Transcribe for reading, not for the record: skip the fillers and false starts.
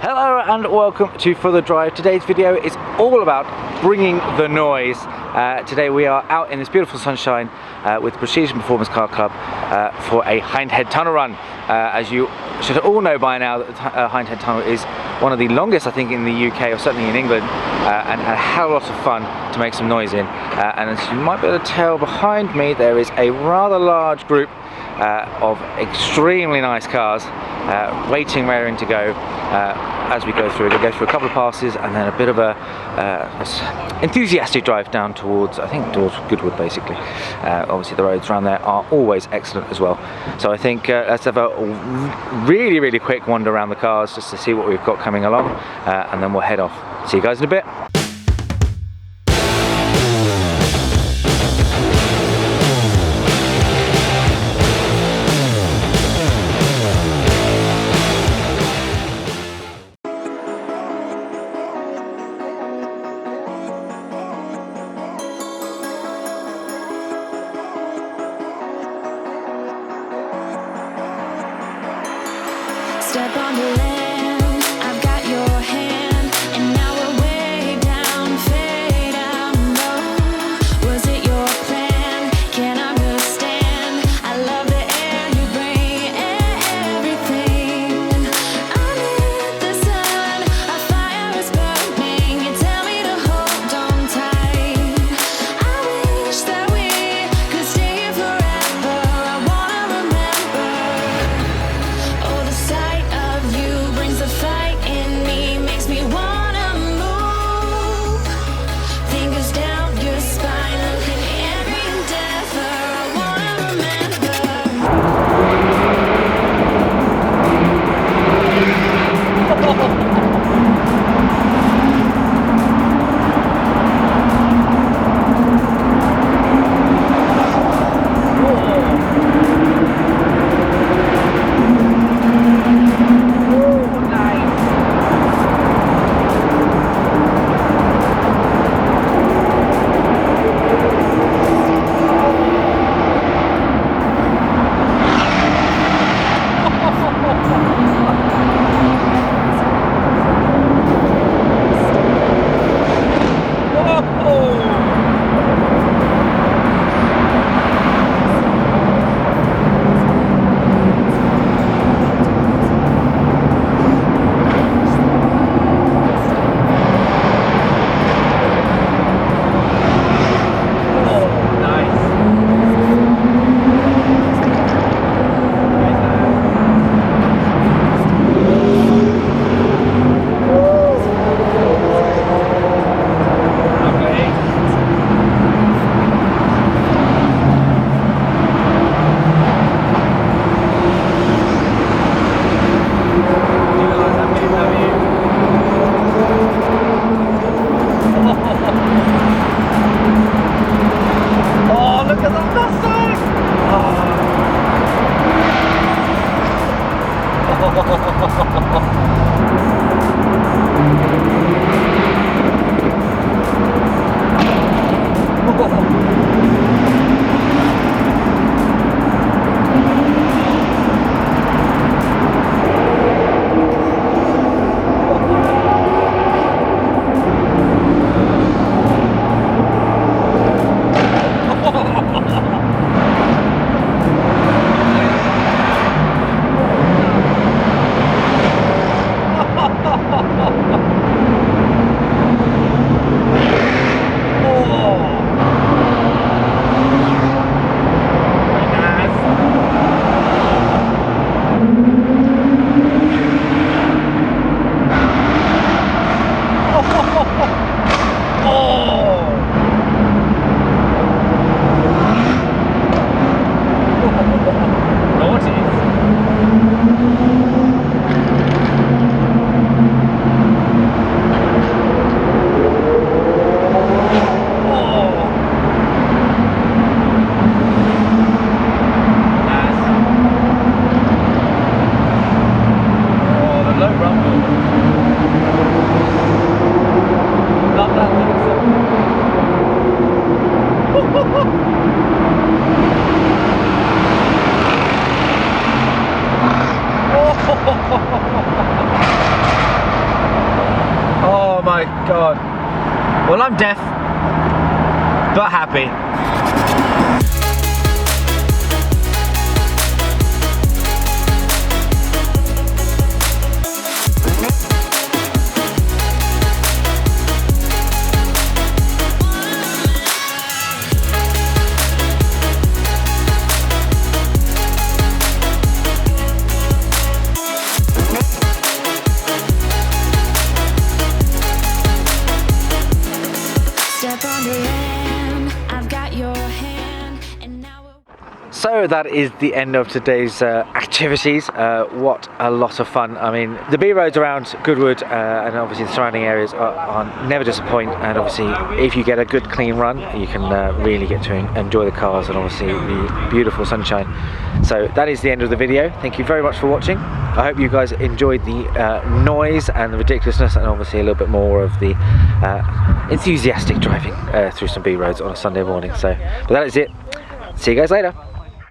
Hello and welcome to For The Drive. Today's video is all about bringing the noise. Today we are out in this beautiful sunshine with Precision Performance Car Club for a Handheld Tunnel run. As you should all know by now, that the Handheld Tunnel is one of the longest, I think, in the UK or certainly in England, and a hell of a lot of fun to make some noise in. And as you might be able to tell behind me, there is a rather large group of extremely nice cars waiting, raring to go as we go through. We'll go through a couple of passes and then a bit of a enthusiastic drive down towards, I think, towards Goodwood basically. Obviously the roads around there are always excellent as well. So I think let's have a really quick wander around the cars just to see what we've got coming along, and then we'll head off. See you guys in a bit. Step on the land, I've got your hand, and now we're way down, fade out low. Was it your plan? Can't understand. I love the air you bring, everything. Under the sun, a fire is burning. You tell me to hold on tight. I wish that we could stay here forever. I wanna remember. Oh, the sight of you brings the fight in me, makes me wanna move. Fingers down your spine, look at every endeavor. I wanna remember. my god. Well, I'm deaf, but happy. Step on the land, I've got your hand, and now So that is the end of today's activities. What a lot of fun. I mean, the B roads around Goodwood and obviously the surrounding areas are never disappoint, and obviously if you get a good clean run you can really get to enjoy the cars and obviously the beautiful sunshine. So that is the end of the video. Thank you very much for watching. I hope you guys enjoyed the noise and the ridiculousness, and obviously a little bit more of the enthusiastic driving through some B roads on a Sunday morning. But that is it. See you guys later.